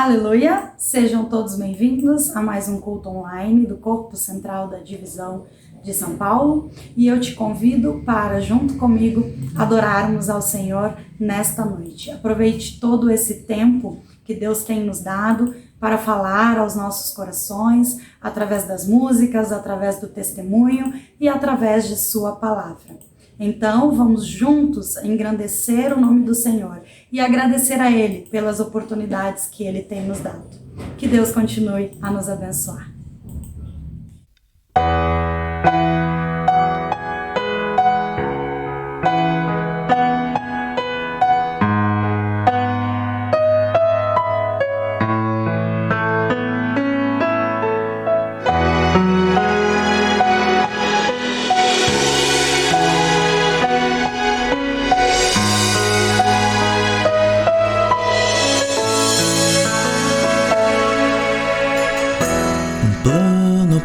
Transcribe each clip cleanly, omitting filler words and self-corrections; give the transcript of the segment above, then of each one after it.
Aleluia! Sejam todos bem-vindos a mais um culto online do Corpo Central da Divisão de São Paulo, e eu te convido para, junto comigo, adorarmos ao Senhor nesta noite. Aproveite todo esse tempo que Deus tem nos dado para falar aos nossos corações, através das músicas, através do testemunho e através de sua palavra. Então, vamos juntos engrandecer o nome do Senhor e agradecer a Ele pelas oportunidades que Ele tem nos dado. Que Deus continue a nos abençoar.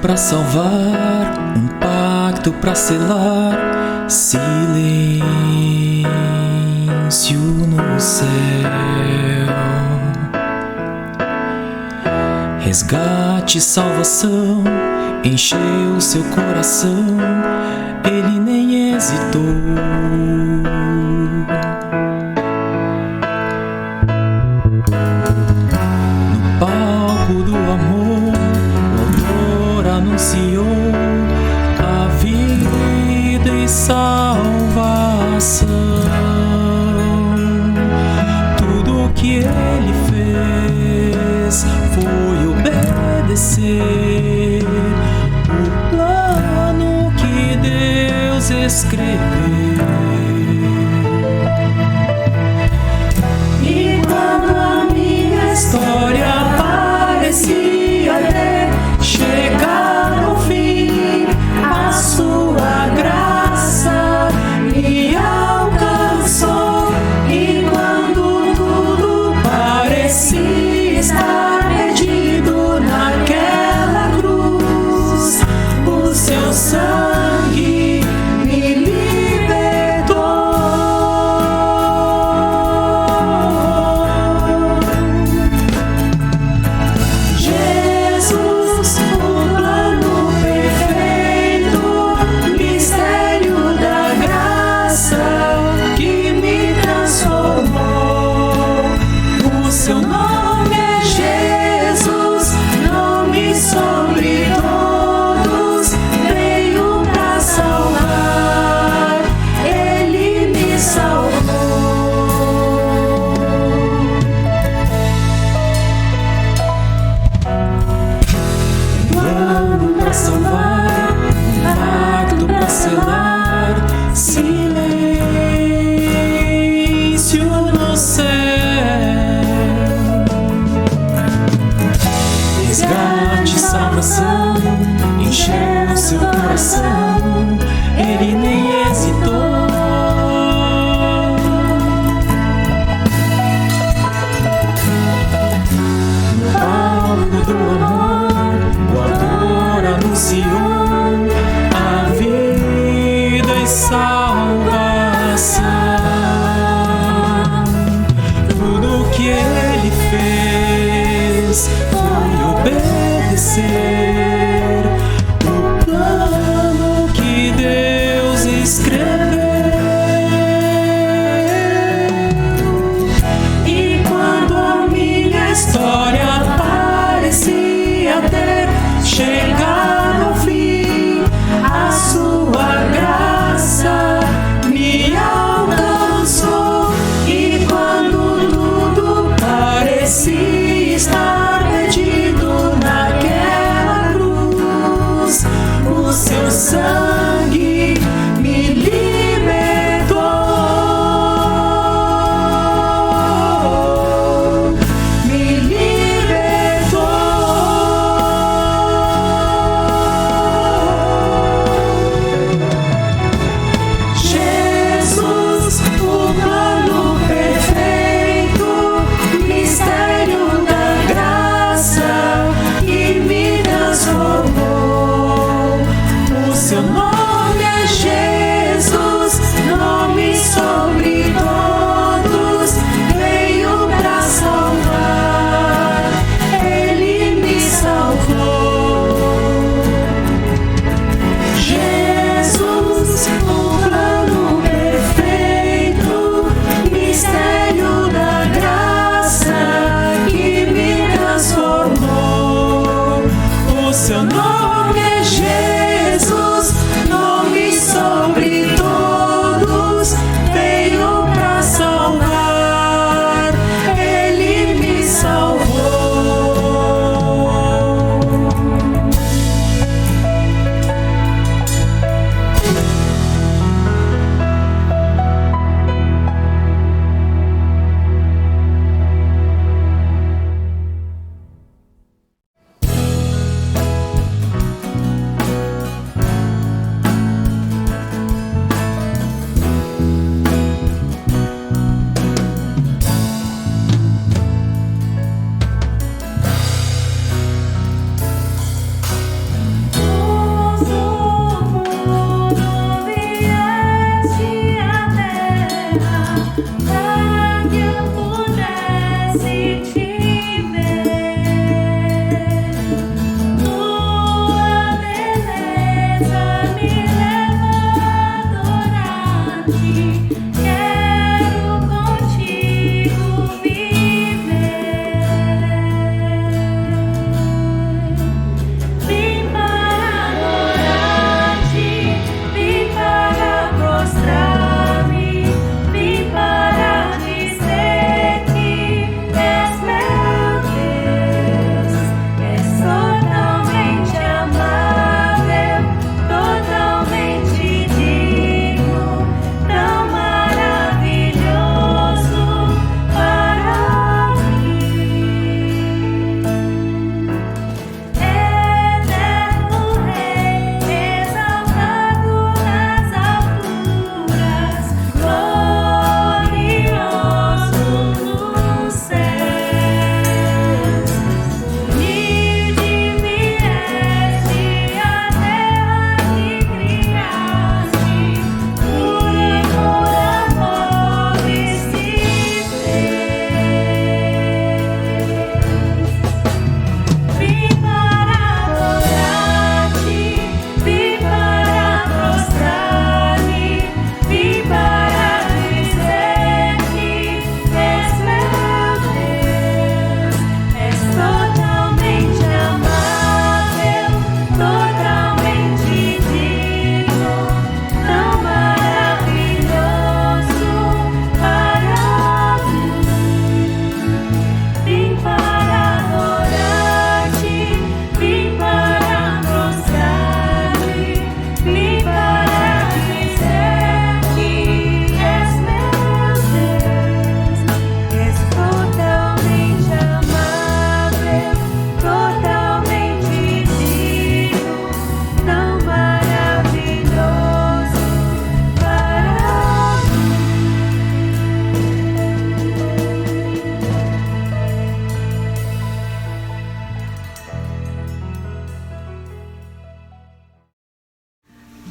Pra salvar, um pacto pra selar, silêncio no céu, resgate, salvação, encheu seu coração, ele nem hesitou. No palco do amor, anunciou a vida e salvação. Tudo o que ele fez foi obedecer o plano que Deus escreveu. E quando a minha história parecia chegar no fim, a sua graça me alcançou. E quando tudo parecia estar perdido naquela cruz, o seu sangue me libertou. Jesus, seu nome é Jesus, nome sobre todos, veio pra salvar, ele me salvou. Plano pra salvar, pacto pra selar, silêncio no céu. Resgate, salvação, encheu seu coração, ele nem hesitou. No palco do amor, o autor anunciou a vida e salvação. Tudo o que ele fez foi obedecer o plano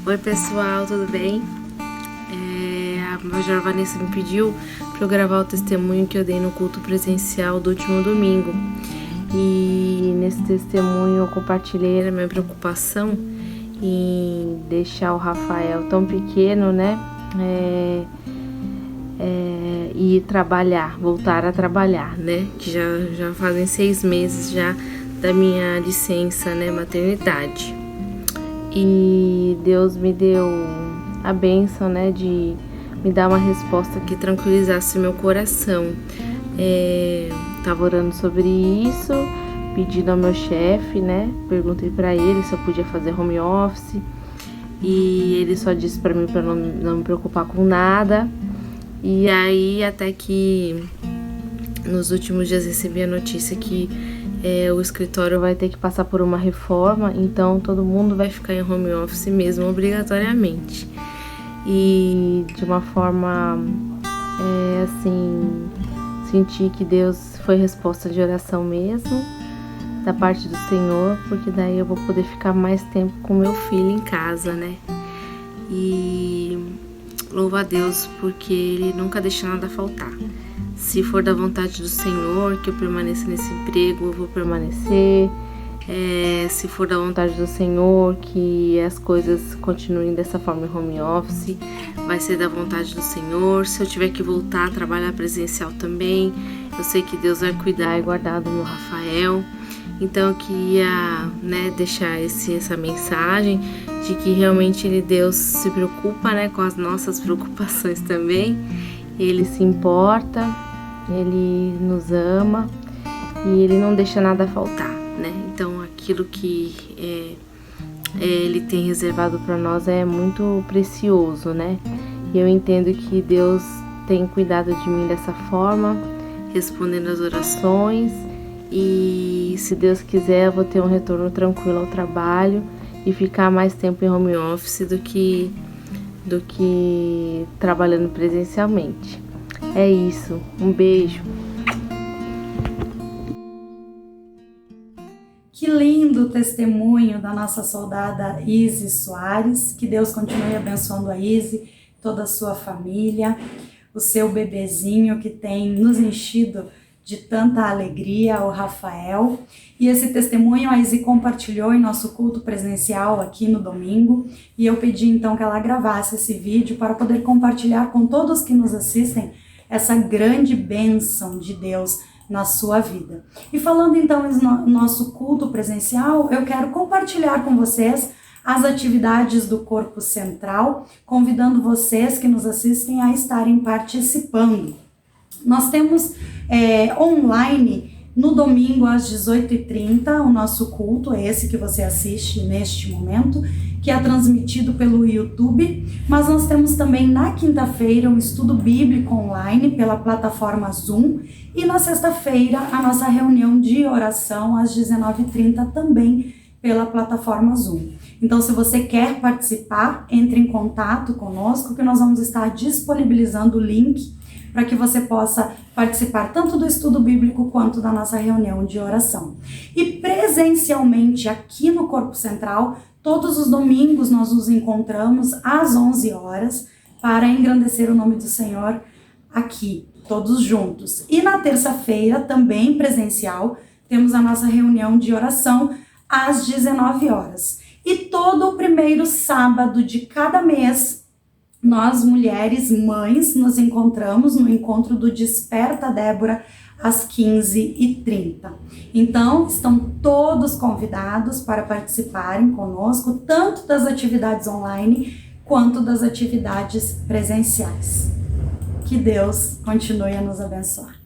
Oi pessoal, tudo bem? A Major Vanessa me pediu para eu gravar o testemunho que eu dei no culto presencial do último domingo. E nesse testemunho eu compartilhei a minha preocupação em deixar o Rafael tão pequeno, né? E trabalhar, voltar a trabalhar, né? Que já fazem 6 meses já da minha licença, né? Maternidade. E Deus me deu a bênção, né? De me dar uma resposta que tranquilizasse meu coração. Tava orando sobre isso, pedindo ao meu chefe, né? Perguntei pra ele se eu podia fazer home office. E ele só disse pra mim pra não me preocupar com nada. E aí, até que nos últimos dias recebi a notícia que o escritório vai ter que passar por uma reforma, então todo mundo vai ficar em home office mesmo, obrigatoriamente. E de uma forma, senti que Deus foi resposta de oração mesmo, da parte do Senhor, porque daí eu vou poder ficar mais tempo com meu filho em casa, né? E louvo a Deus, porque Ele nunca deixa nada faltar. Se for da vontade do Senhor que eu permaneça nesse emprego, eu vou permanecer. Se for da vontade do Senhor que as coisas continuem dessa forma em home office, vai ser da vontade do Senhor. Se eu tiver que voltar a trabalhar presencial também, eu sei que Deus vai cuidar e guardar do meu Rafael. Então eu queria, né, deixar essa mensagem de que realmente Deus se preocupa, né, com as nossas preocupações também. Ele se importa, Ele nos ama e Ele não deixa nada faltar, né? Então aquilo que Ele tem reservado para nós é muito precioso, né? E eu entendo que Deus tem cuidado de mim dessa forma, respondendo as orações. E se Deus quiser, eu vou ter um retorno tranquilo ao trabalho e ficar mais tempo em home office do que trabalhando presencialmente. É isso, um beijo. Que lindo testemunho da nossa soldada Izzy Soares. Que Deus continue abençoando a Izzy, toda a sua família, o seu bebezinho que tem nos enchido de tanta alegria, o Rafael. E esse testemunho a Izzy compartilhou em nosso culto presencial aqui no domingo, e eu pedi então que ela gravasse esse vídeo para poder compartilhar com todos que nos assistem essa grande bênção de Deus na sua vida. E falando então no nosso culto presencial, eu quero compartilhar com vocês as atividades do Corpo Central, convidando vocês que nos assistem a estarem participando. Nós temos online no domingo às 18h30 o nosso culto, esse que você assiste neste momento, que é transmitido pelo YouTube, mas nós temos também na quinta-feira um estudo bíblico online pela plataforma Zoom e na sexta-feira a nossa reunião de oração às 19h30 também pela plataforma Zoom. Então, se você quer participar, entre em contato conosco que nós vamos estar disponibilizando o link para que você possa participar tanto do estudo bíblico quanto da nossa reunião de oração. E presencialmente aqui no Corpo Central, todos os domingos nós nos encontramos às 11 horas para engrandecer o nome do Senhor aqui, todos juntos. E na terça-feira, também presencial, temos a nossa reunião de oração às 19 horas. E todo o primeiro sábado de cada mês, nós, mulheres, mães, nos encontramos no encontro do Desperta Débora às 15h30. Então, estão todos convidados para participarem conosco, tanto das atividades online quanto das atividades presenciais. Que Deus continue a nos abençoar.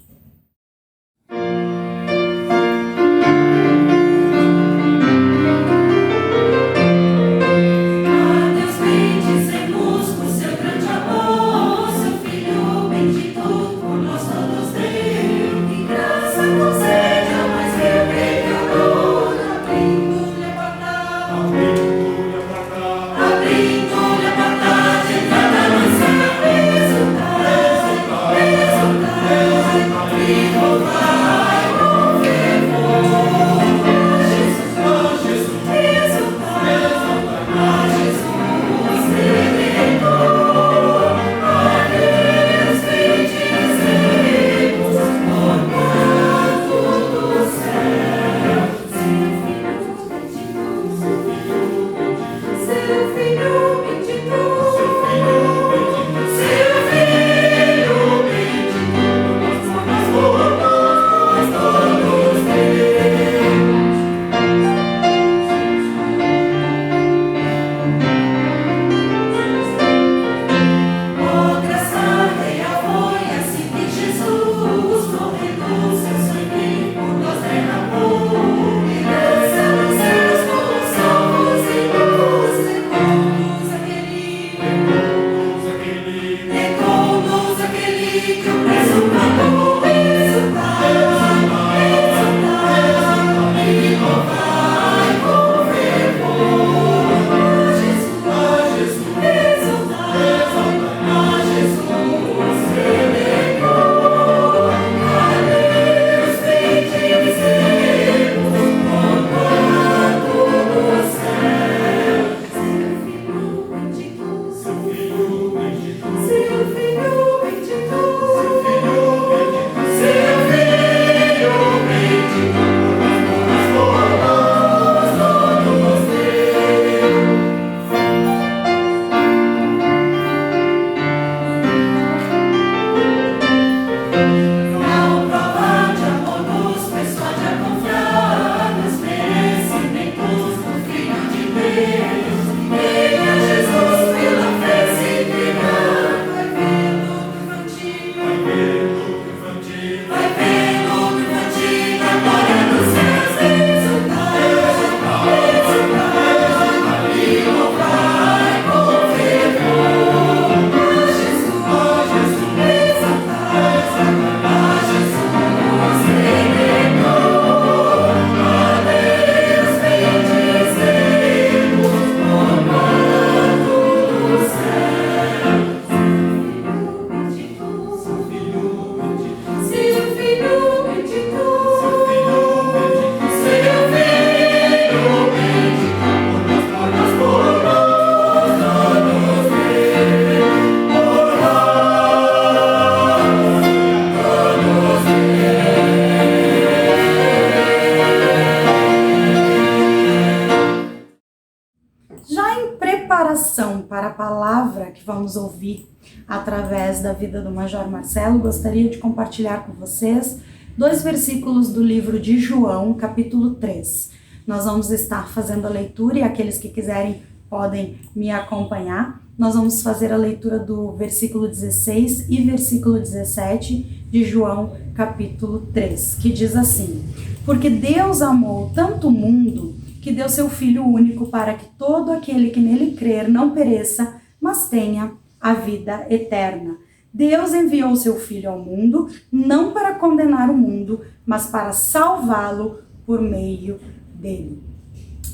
para a palavra que vamos ouvir através da vida do Major Marcelo, gostaria de compartilhar com vocês 2 versículos do livro de João, capítulo 3. Nós vamos estar fazendo a leitura e aqueles que quiserem podem me acompanhar. Nós vamos fazer a leitura do versículo 16 e versículo 17 de João, capítulo 3, que diz assim: Porque Deus amou tanto o mundo que deu seu Filho único para que todo aquele que nele crer não pereça, mas tenha a vida eterna. Deus enviou seu Filho ao mundo, não para condenar o mundo, mas para salvá-lo por meio dele.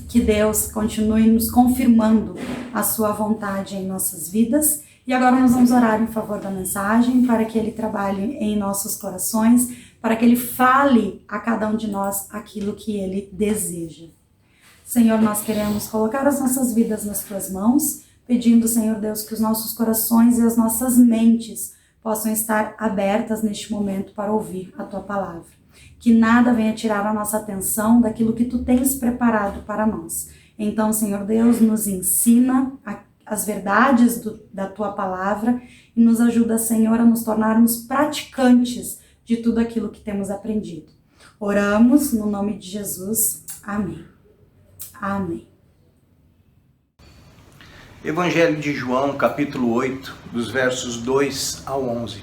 Que Deus continue nos confirmando a sua vontade em nossas vidas. E agora nós vamos orar em favor da mensagem, para que Ele trabalhe em nossos corações, para que Ele fale a cada um de nós aquilo que Ele deseja. Senhor, nós queremos colocar as nossas vidas nas Tuas mãos, pedindo, Senhor Deus, que os nossos corações e as nossas mentes possam estar abertas neste momento para ouvir a Tua palavra. Que nada venha tirar a nossa atenção daquilo que Tu tens preparado para nós. Então, Senhor Deus, nos ensina as verdades da Tua palavra e nos ajuda, Senhor, a nos tornarmos praticantes de tudo aquilo que temos aprendido. Oramos no nome de Jesus. Amém. Amém. Evangelho de João, capítulo 8, dos versos 2 ao 11.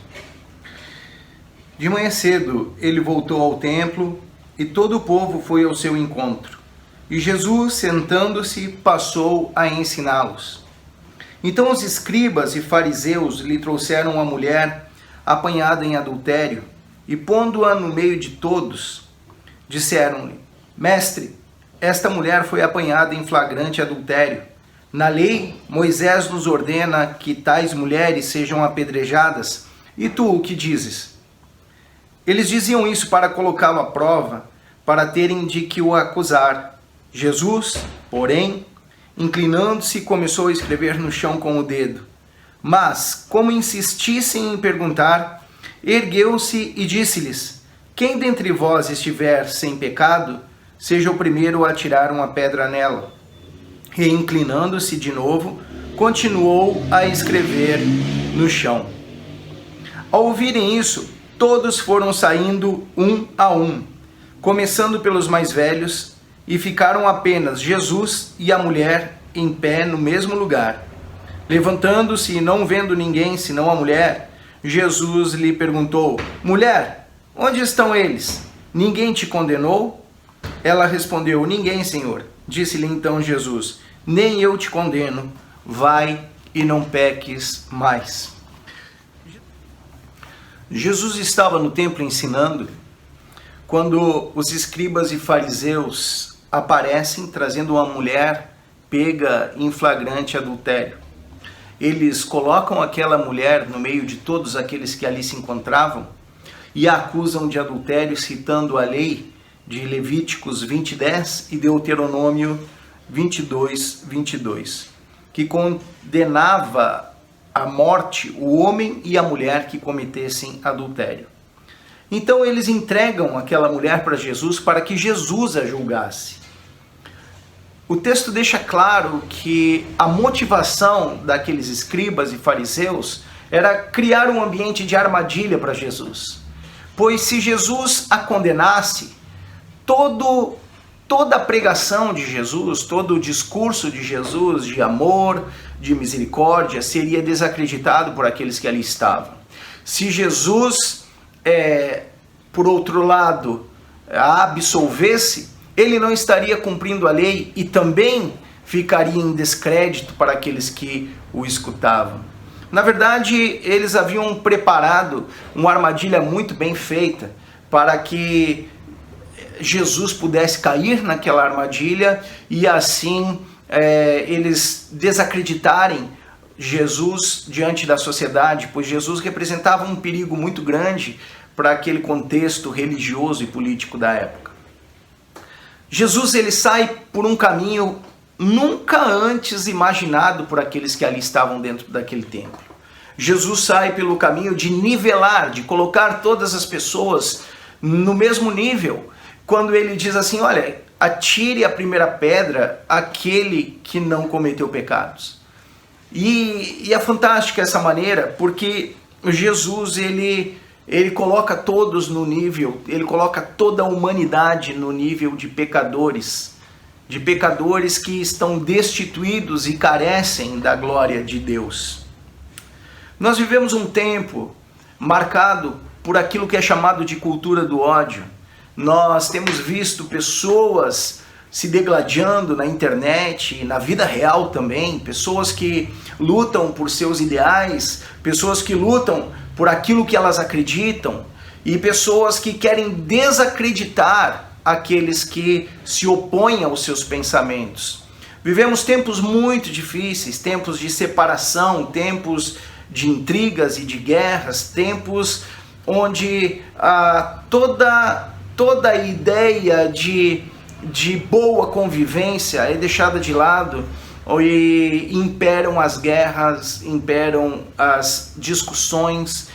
De manhã cedo, ele voltou ao templo e todo o povo foi ao seu encontro. E Jesus, sentando-se, passou a ensiná-los. Então os escribas e fariseus lhe trouxeram uma mulher apanhada em adultério e, pondo-a no meio de todos, disseram-lhe: Mestre, esta mulher foi apanhada em flagrante adultério. Na lei, Moisés nos ordena que tais mulheres sejam apedrejadas. E tu o que dizes? Eles diziam isso para colocá-lo à prova, para terem de que o acusar. Jesus, porém, inclinando-se, começou a escrever no chão com o dedo. Mas, como insistissem em perguntar, ergueu-se e disse-lhes: Quem dentre vós estiver sem pecado, seja o primeiro a atirar uma pedra nela. E, inclinando-se de novo, continuou a escrever no chão. Ao ouvirem isso, todos foram saindo um a um, começando pelos mais velhos, e ficaram apenas Jesus e a mulher em pé no mesmo lugar. Levantando-se e não vendo ninguém senão a mulher, Jesus lhe perguntou: Mulher, onde estão eles? Ninguém te condenou? Ela respondeu: Ninguém, Senhor. Disse-lhe então Jesus: Nem eu te condeno. Vai e não peques mais. Jesus estava no templo ensinando quando os escribas e fariseus aparecem trazendo uma mulher pega em flagrante adultério. Eles colocam aquela mulher no meio de todos aqueles que ali se encontravam e a acusam de adultério, citando a lei de Levíticos 20:10 e Deuteronômio 22:22, que condenava à morte o homem e a mulher que cometessem adultério. Então eles entregam aquela mulher para Jesus para que Jesus a julgasse. O texto deixa claro que a motivação daqueles escribas e fariseus era criar um ambiente de armadilha para Jesus. Pois se Jesus a condenasse, toda a pregação de Jesus, todo o discurso de Jesus de amor, de misericórdia, seria desacreditado por aqueles que ali estavam. Se Jesus, por outro lado, a absolvesse, ele não estaria cumprindo a lei e também ficaria em descrédito para aqueles que o escutavam. Na verdade, eles haviam preparado uma armadilha muito bem feita para que Jesus pudesse cair naquela armadilha e assim eles desacreditarem Jesus diante da sociedade, pois Jesus representava um perigo muito grande para aquele contexto religioso e político da época. Jesus ele sai por um caminho nunca antes imaginado por aqueles que ali estavam dentro daquele templo. Jesus sai pelo caminho de nivelar, de colocar todas as pessoas no mesmo nível, quando ele diz assim: olha, atire a primeira pedra aquele que não cometeu pecados. E é fantástica essa maneira, porque Jesus, ele coloca todos no nível, ele coloca toda a humanidade no nível de pecadores que estão destituídos e carecem da glória de Deus. Nós vivemos um tempo marcado por aquilo que é chamado de cultura do ódio. Nós temos visto pessoas se degladiando na internet, na vida real também, pessoas que lutam por seus ideais, pessoas que lutam por aquilo que elas acreditam e pessoas que querem desacreditar aqueles que se opõem aos seus pensamentos. Vivemos tempos muito difíceis, tempos de separação, tempos de intrigas e de guerras, tempos onde toda a ideia de boa convivência é deixada de lado e imperam as guerras, imperam as discussões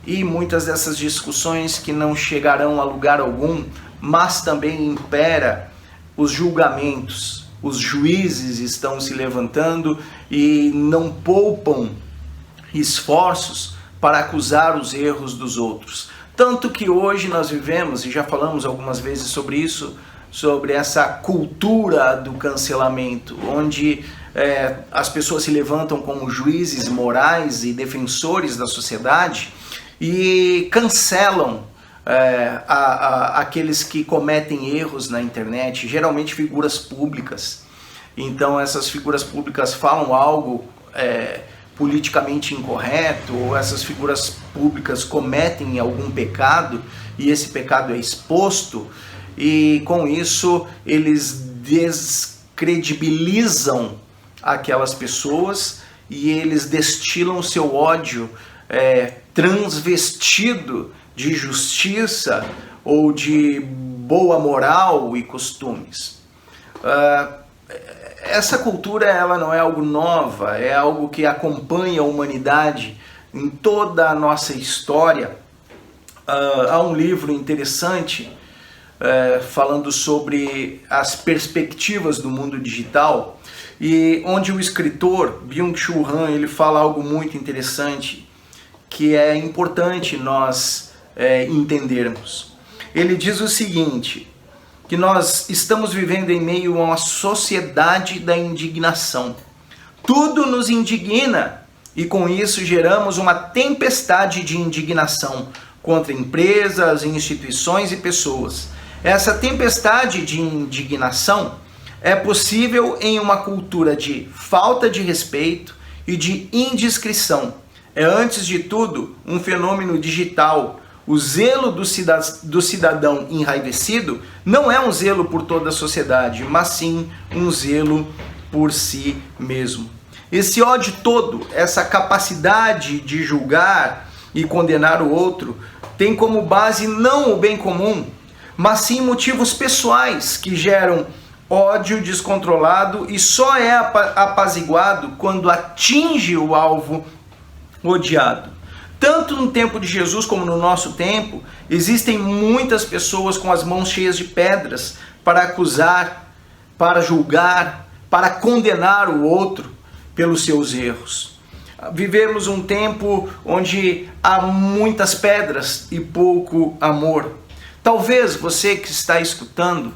e muitas dessas discussões que não chegarão a lugar algum, mas também impera os julgamentos. Os juízes estão se levantando e não poupam esforços para acusar os erros dos outros. Tanto que hoje nós vivemos, e já falamos algumas vezes sobre isso, sobre essa cultura do cancelamento, onde as pessoas se levantam como juízes morais e defensores da sociedade e cancelam aqueles que cometem erros na internet, geralmente figuras públicas. Então essas figuras públicas falam algo politicamente incorreto, ou essas figuras públicas cometem algum pecado e esse pecado é exposto, e com isso eles descredibilizam aquelas pessoas e eles destilam seu ódio transvestido de justiça ou de boa moral e costumes. Essa cultura, ela não é algo nova, é algo que acompanha a humanidade em toda a nossa história. Há um livro interessante falando sobre as perspectivas do mundo digital, e onde o escritor Byung-Chul Han, ele fala algo muito interessante que é importante nós entendermos. Ele diz o seguinte, que nós estamos vivendo em meio a uma sociedade da indignação. Tudo nos indigna e com isso geramos uma tempestade de indignação contra empresas, instituições e pessoas. Essa tempestade de indignação é possível em uma cultura de falta de respeito e de indiscrição. É, antes de tudo, um fenômeno digital. O zelo do cidadão enraivecido não é um zelo por toda a sociedade, mas sim um zelo por si mesmo. Esse ódio todo, essa capacidade de julgar e condenar o outro, tem como base não o bem comum, mas sim motivos pessoais que geram ódio descontrolado e só é apaziguado quando atinge o alvo odiado. Tanto no tempo de Jesus como no nosso tempo, existem muitas pessoas com as mãos cheias de pedras para acusar, para julgar, para condenar o outro pelos seus erros. Vivemos um tempo onde há muitas pedras e pouco amor. Talvez você que está escutando,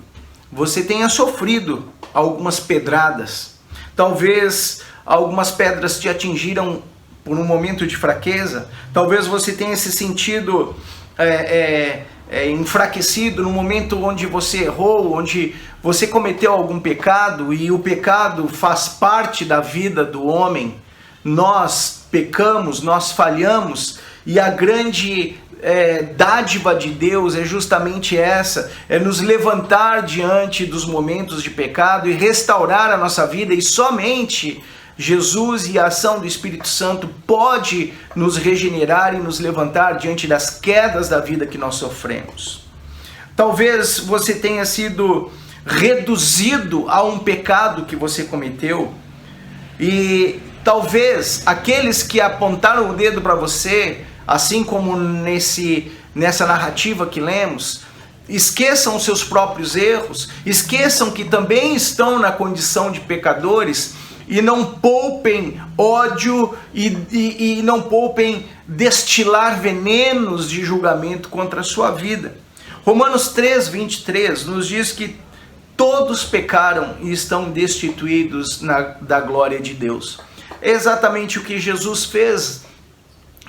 você tenha sofrido algumas pedradas. Talvez algumas pedras te atingiram por um momento de fraqueza. Talvez você tenha se sentido enfraquecido no momento onde você errou, onde você cometeu algum pecado, e o pecado faz parte da vida do homem. Nós pecamos, nós falhamos, e a grande dádiva de Deus é justamente essa, é nos levantar diante dos momentos de pecado e restaurar a nossa vida, e somente Jesus e a ação do Espírito Santo pode nos regenerar e nos levantar diante das quedas da vida que nós sofremos. Talvez você tenha sido reduzido a um pecado que você cometeu, e talvez aqueles que apontaram o dedo para você, assim como nessa narrativa que lemos, esqueçam os seus próprios erros, esqueçam que também estão na condição de pecadores e não poupem ódio e não poupem destilar venenos de julgamento contra a sua vida. Romanos 3:23 nos diz que todos pecaram e estão destituídos da glória de Deus. É exatamente o que Jesus fez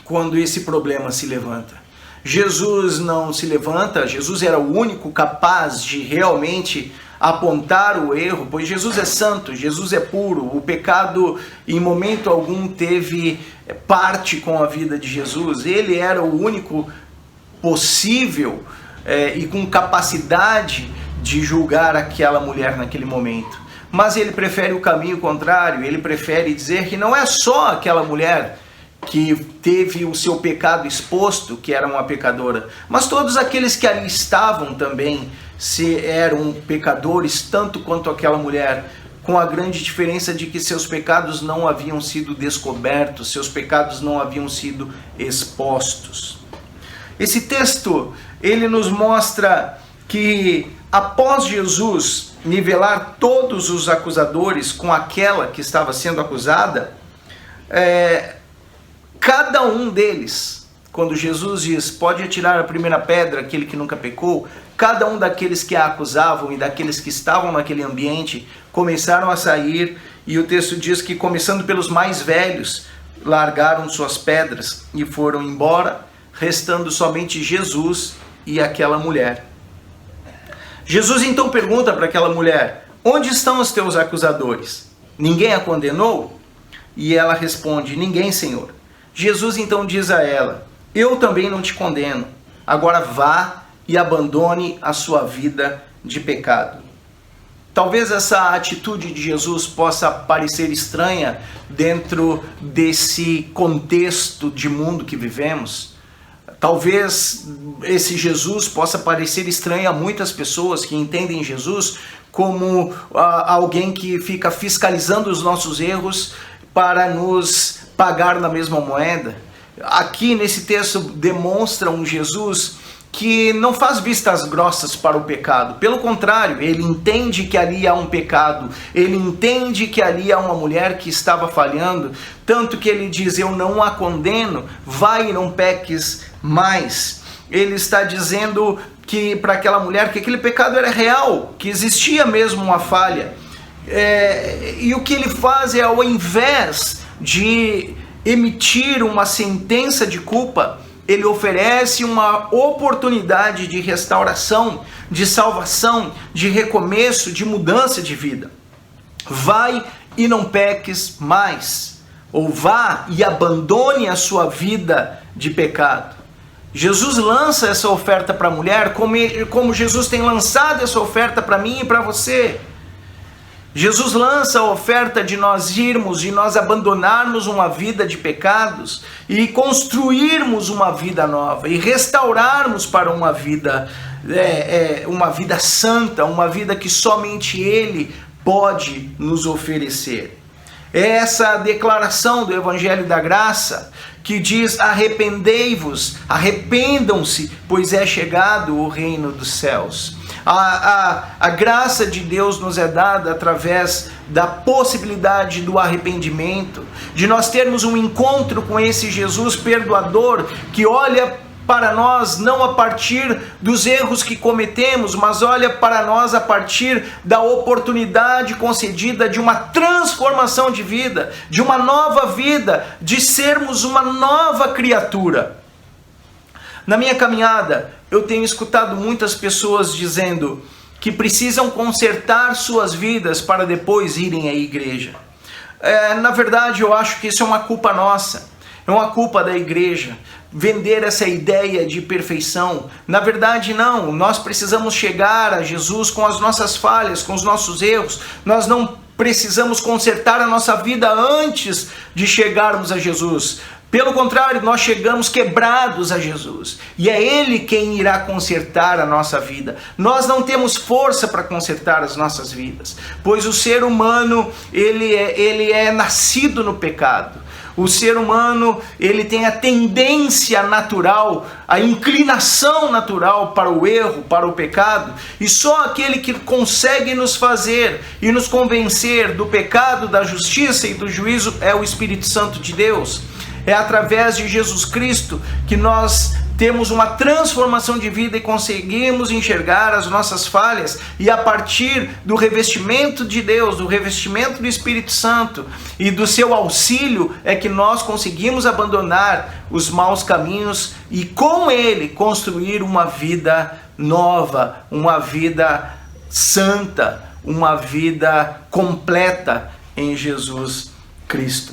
quando esse problema se levanta. Jesus não se levanta, Jesus era o único capaz de realmente apontar o erro, pois Jesus é santo, Jesus é puro, o pecado em momento algum teve parte com a vida de Jesus, ele era o único possível e com capacidade de julgar aquela mulher naquele momento. Mas ele prefere o caminho contrário, ele prefere dizer que não é só aquela mulher que teve o seu pecado exposto, que era uma pecadora, mas todos aqueles que ali estavam também eram pecadores, tanto quanto aquela mulher, com a grande diferença de que seus pecados não haviam sido descobertos, seus pecados não haviam sido expostos. Esse texto, ele nos mostra que após Jesus nivelar todos os acusadores com aquela que estava sendo acusada, cada um deles, quando Jesus diz, pode atirar a primeira pedra, aquele que nunca pecou, cada um daqueles que a acusavam e daqueles que estavam naquele ambiente, começaram a sair, e o texto diz que, começando pelos mais velhos, largaram suas pedras e foram embora, restando somente Jesus e aquela mulher. Jesus então pergunta para aquela mulher, onde estão os teus acusadores? Ninguém a condenou? E ela responde, ninguém, Senhor. Jesus então diz a ela, eu também não te condeno, agora vá e abandone a sua vida de pecado. Talvez essa atitude de Jesus possa parecer estranha dentro desse contexto de mundo que vivemos. Talvez esse Jesus possa parecer estranho a muitas pessoas que entendem Jesus como alguém que fica fiscalizando os nossos erros para nos pagar na mesma moeda. Aqui nesse texto demonstra um Jesus que não faz vistas grossas para o pecado. Pelo contrário, ele entende que ali há um pecado, ele entende que ali há uma mulher que estava falhando, tanto que ele diz, eu não a condeno, vai e não peques mais. Ele está dizendo que para aquela mulher que aquele pecado era real, que existia mesmo uma falha. E o que ele faz é, ao invés de emitir uma sentença de culpa, ele oferece uma oportunidade de restauração, de salvação, de recomeço, de mudança de vida. Vai e não peques mais, ou vá e abandone a sua vida de pecado. Jesus lança essa oferta para a mulher, como Jesus tem lançado essa oferta para mim e para você. Jesus lança a oferta de nós irmos, de nós abandonarmos uma vida de pecados e construirmos uma vida nova e restaurarmos para uma vida santa, uma vida que somente Ele pode nos oferecer. É essa declaração do Evangelho da Graça que diz, arrependei-vos, arrependam-se, pois é chegado o reino dos céus. A graça de Deus nos é dada através da possibilidade do arrependimento, de nós termos um encontro com esse Jesus perdoador, que olha para nós não a partir dos erros que cometemos, mas olha para nós a partir da oportunidade concedida de uma transformação de vida, de uma nova vida, de sermos uma nova criatura. Na minha caminhada, eu tenho escutado muitas pessoas dizendo que precisam consertar suas vidas para depois irem à igreja. Na verdade, eu acho que isso é uma culpa nossa, é uma culpa da igreja, vender essa ideia de perfeição. Na verdade, não, nós precisamos chegar a Jesus com as nossas falhas, com os nossos erros. Nós não precisamos consertar a nossa vida antes de chegarmos a Jesus. Pelo contrário, nós chegamos quebrados a Jesus, e é Ele quem irá consertar a nossa vida. Nós não temos força para consertar as nossas vidas, pois o ser humano ele é nascido no pecado. O ser humano, ele tem a tendência natural, a inclinação natural para o erro, para o pecado, e só aquele que consegue nos fazer e nos convencer do pecado, da justiça e do juízo é o Espírito Santo de Deus. É através de Jesus Cristo que nós temos uma transformação de vida e conseguimos enxergar as nossas falhas, e a partir do revestimento de Deus, do revestimento do Espírito Santo e do seu auxílio, é que nós conseguimos abandonar os maus caminhos e com ele construir uma vida nova, uma vida santa, uma vida completa em Jesus Cristo.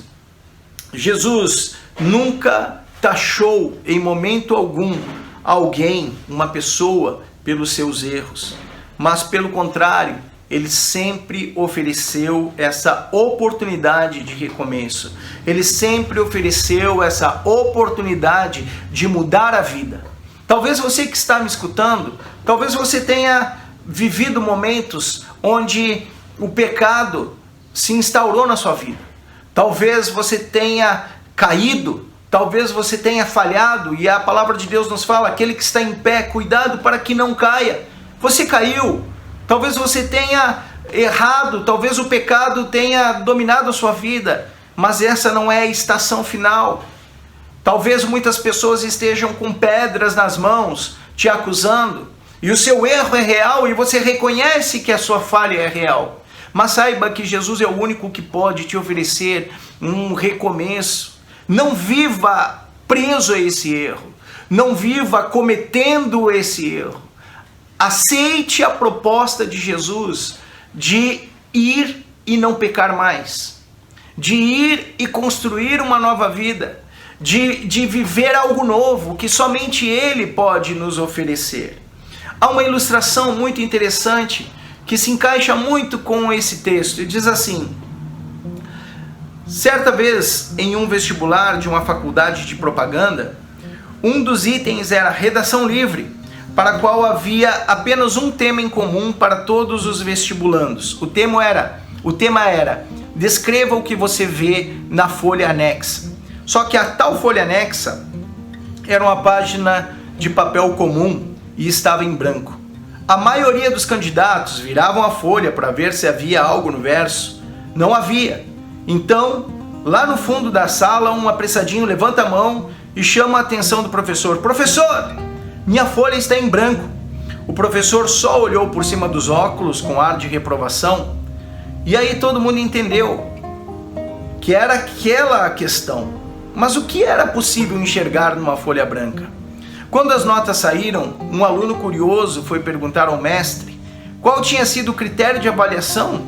Jesus nunca taxou em momento algum alguém, uma pessoa, pelos seus erros, mas pelo contrário, ele sempre ofereceu essa oportunidade de recomeço. Ele sempre ofereceu essa oportunidade de mudar a vida. Talvez você que está me escutando, talvez você tenha vivido momentos onde o pecado se instaurou na sua vida. Talvez você tenha caído, talvez você tenha falhado, e a palavra de Deus nos fala, aquele que está em pé, cuidado para que não caia. Você caiu, talvez você tenha errado, talvez o pecado tenha dominado a sua vida, mas essa não é a estação final. Talvez muitas pessoas estejam com pedras nas mãos, te acusando, e o seu erro é real, e você reconhece que a sua falha é real. Mas saiba que Jesus é o único que pode te oferecer um recomeço. Não viva preso a esse erro. Não viva cometendo esse erro. Aceite a proposta de Jesus de ir e não pecar mais. De ir e construir uma nova vida. De viver algo novo que somente Ele pode nos oferecer. Há uma ilustração muito interessante que se encaixa muito com esse texto. E diz assim: certa vez, em um vestibular de uma faculdade de propaganda, um dos itens era redação livre, para a qual havia apenas um tema em comum para todos os vestibulandos. O tema era descreva o que você vê na folha anexa. Só que a tal folha anexa era uma página de papel comum e estava em branco. A maioria dos candidatos viravam a folha para ver se havia algo no verso. Não havia. Então, lá no fundo da sala, um apressadinho levanta a mão e chama a atenção do professor. Professor, minha folha está em branco. O professor só olhou por cima dos óculos com ar de reprovação. E aí todo mundo entendeu que era aquela a questão. Mas o que era possível enxergar numa folha branca? Quando as notas saíram, um aluno curioso foi perguntar ao mestre qual tinha sido o critério de avaliação.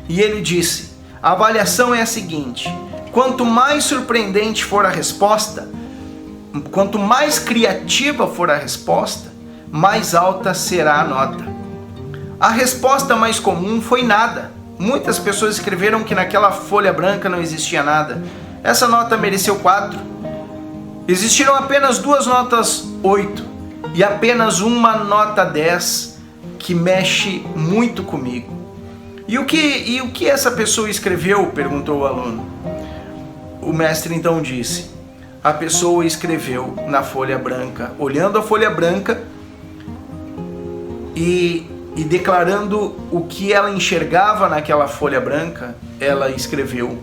E ele disse: a avaliação é a seguinte: quanto mais surpreendente for a resposta, quanto mais criativa for a resposta, mais alta será a nota. A resposta mais comum foi nada. Muitas pessoas escreveram que naquela folha branca não existia nada. Essa nota mereceu 4. Existiram apenas 2 notas 8 e apenas uma nota 10 que mexe muito comigo. E o que essa pessoa escreveu? Perguntou o aluno. O mestre então disse: a pessoa escreveu na folha branca, olhando a folha branca e declarando o que ela enxergava naquela folha branca, ela escreveu: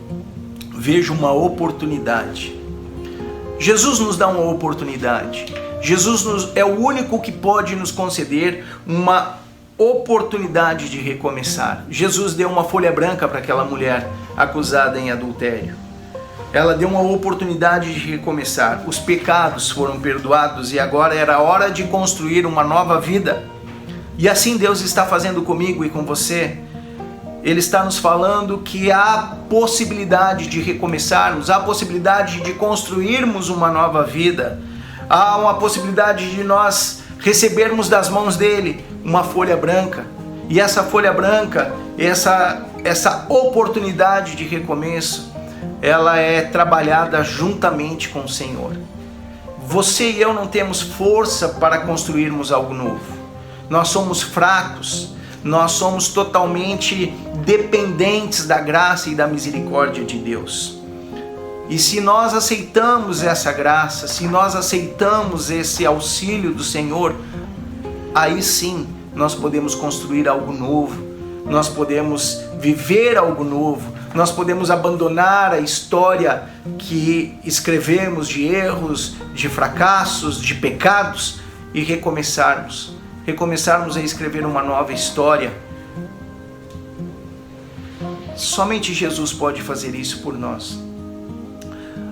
vejo uma oportunidade. Jesus nos dá uma oportunidade. Jesus é o único que pode nos conceder uma oportunidade de recomeçar. Jesus deu uma folha branca para aquela mulher acusada em adultério. Ela deu uma oportunidade de recomeçar. Os pecados foram perdoados e agora era hora de construir uma nova vida. E assim Deus está fazendo comigo e com você. Ele está nos falando que há possibilidade de recomeçarmos, há possibilidade de construirmos uma nova vida, há uma possibilidade de nós recebermos das mãos dele uma folha branca. E essa folha branca, essa oportunidade de recomeço, ela é trabalhada juntamente com o Senhor. Você e eu não temos força para construirmos algo novo. Nós somos fracos. Nós somos totalmente dependentes da graça e da misericórdia de Deus. E se nós aceitamos essa graça, se nós aceitamos esse auxílio do Senhor, aí sim nós podemos construir algo novo, nós podemos viver algo novo, nós podemos abandonar a história que escrevemos de erros, de fracassos, de pecados e recomeçarmos a escrever uma nova história. Somente Jesus pode fazer isso por nós.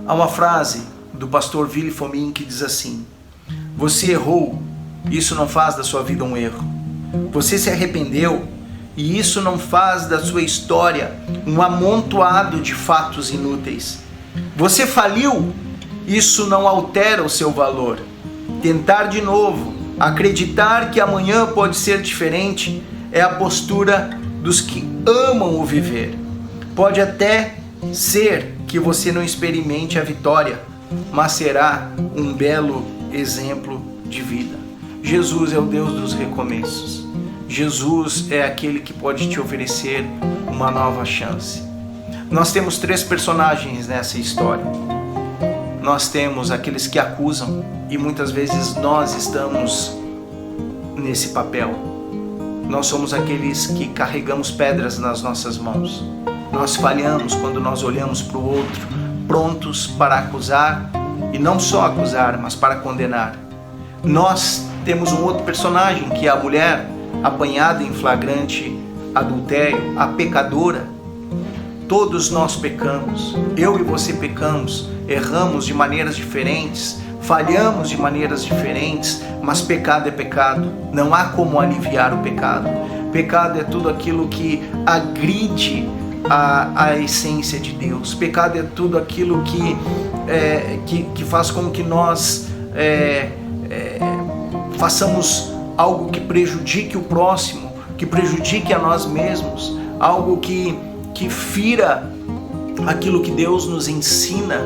Há uma frase do pastor Willy Fomin que diz assim: você errou, isso não faz da sua vida um erro. Você se arrependeu, e isso não faz da sua história um amontoado de fatos inúteis. Você faliu, isso não altera o seu valor. Tentar de novo, acreditar que amanhã pode ser diferente, é a postura dos que amam o viver. Pode até ser que você não experimente a vitória, mas será um belo exemplo de vida. Jesus é o Deus dos recomeços. Jesus é aquele que pode te oferecer uma nova chance. Nós temos 3 personagens nessa história. Nós temos aqueles que acusam, e muitas vezes nós estamos nesse papel. Nós somos aqueles que carregamos pedras nas nossas mãos. Nós falhamos quando nós olhamos para o outro, prontos para acusar, e não só acusar, mas para condenar. Nós temos um outro personagem, que é a mulher apanhada em flagrante adultério, a pecadora. Todos nós pecamos, eu e você pecamos, erramos de maneiras diferentes, falhamos de maneiras diferentes, mas pecado é pecado, não há como aliviar o pecado. Pecado é tudo aquilo que agride a essência de Deus. Pecado é tudo aquilo que faz com que nós façamos algo que prejudique o próximo, que prejudique a nós mesmos, algo que fira aquilo que Deus nos ensina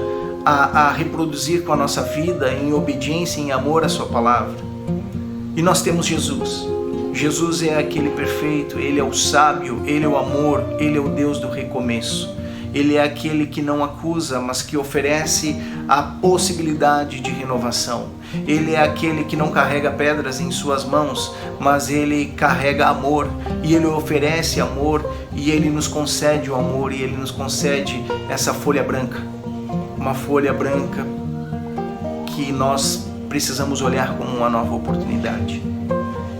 a reproduzir com a nossa vida, em obediência, em amor à sua palavra. E nós temos Jesus. Jesus é aquele perfeito, Ele é o sábio, Ele é o amor, Ele é o Deus do recomeço. Ele é aquele que não acusa, mas que oferece a possibilidade de renovação. Ele é aquele que não carrega pedras em suas mãos, mas Ele carrega amor, e Ele oferece amor, e Ele nos concede o amor, e Ele nos concede essa folha branca. Uma folha branca que nós precisamos olhar como uma nova oportunidade.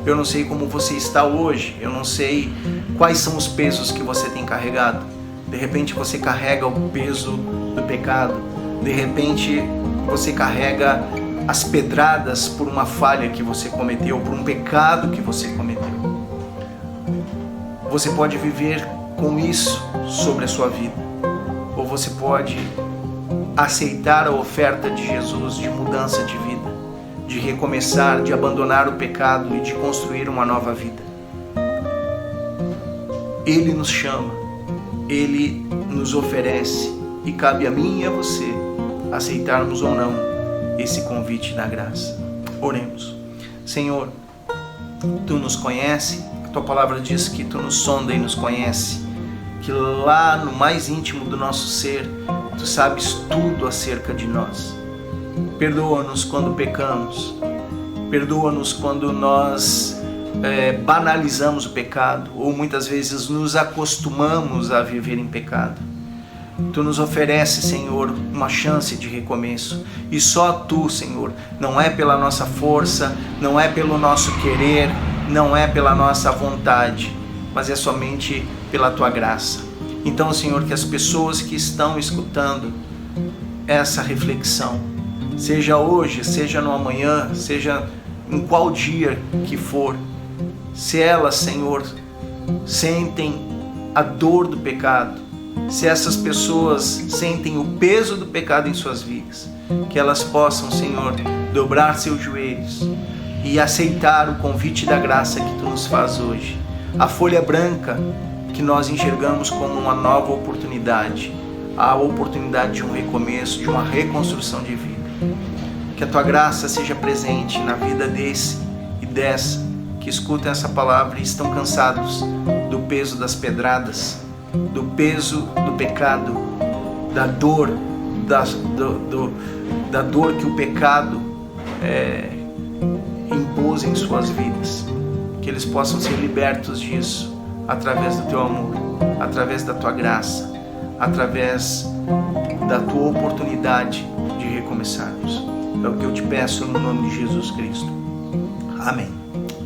Eu não sei como você está hoje, eu não sei quais são os pesos que você tem carregado. De repente você carrega o peso do pecado, de repente você carrega as pedradas por uma falha que você cometeu, por um pecado que você cometeu. Você pode viver com isso sobre a sua vida, ou você pode aceitar a oferta de Jesus de mudança de vida, de recomeçar, de abandonar o pecado e de construir uma nova vida. Ele nos chama, Ele nos oferece, e cabe a mim e a você aceitarmos ou não esse convite da graça. Oremos. Senhor, Tu nos conhece, a Tua palavra diz que Tu nos sonda e nos conhece, que lá no mais íntimo do nosso ser, Tu sabes tudo acerca de nós. Perdoa-nos quando pecamos, perdoa-nos quando nós banalizamos o pecado, ou muitas vezes nos acostumamos a viver em pecado. Tu nos ofereces, Senhor, uma chance de recomeço, e só Tu, Senhor, não é pela nossa força, não é pelo nosso querer, não é pela nossa vontade, mas é somente pela Tua graça. Então, Senhor, que as pessoas que estão escutando essa reflexão, seja hoje, seja no amanhã, seja em qual dia que for, se elas, Senhor, sentem a dor do pecado, se essas pessoas sentem o peso do pecado em suas vidas, que elas possam, Senhor, dobrar seus joelhos e aceitar o convite da graça que Tu nos faz hoje. A folha branca que nós enxergamos como uma nova oportunidade, a oportunidade de um recomeço, de uma reconstrução de vida. Que a Tua graça seja presente na vida desse e dessa que escutam essa palavra e estão cansados do peso das pedradas, do peso do pecado, da dor, da dor que o pecado impôs em suas vidas, que eles possam ser libertos disso através do teu amor, através da tua graça, através da tua oportunidade de recomeçarmos. É o que eu te peço no nome de Jesus Cristo. Amém.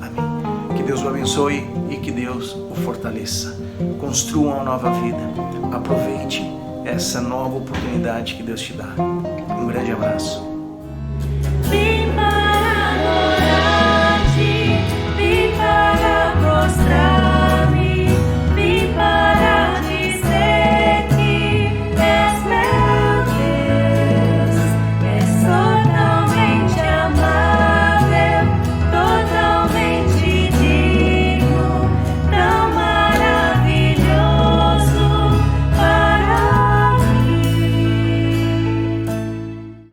Amém. Que Deus o abençoe e que Deus o fortaleça. Construa uma nova vida. Aproveite essa nova oportunidade que Deus te dá. Um grande abraço.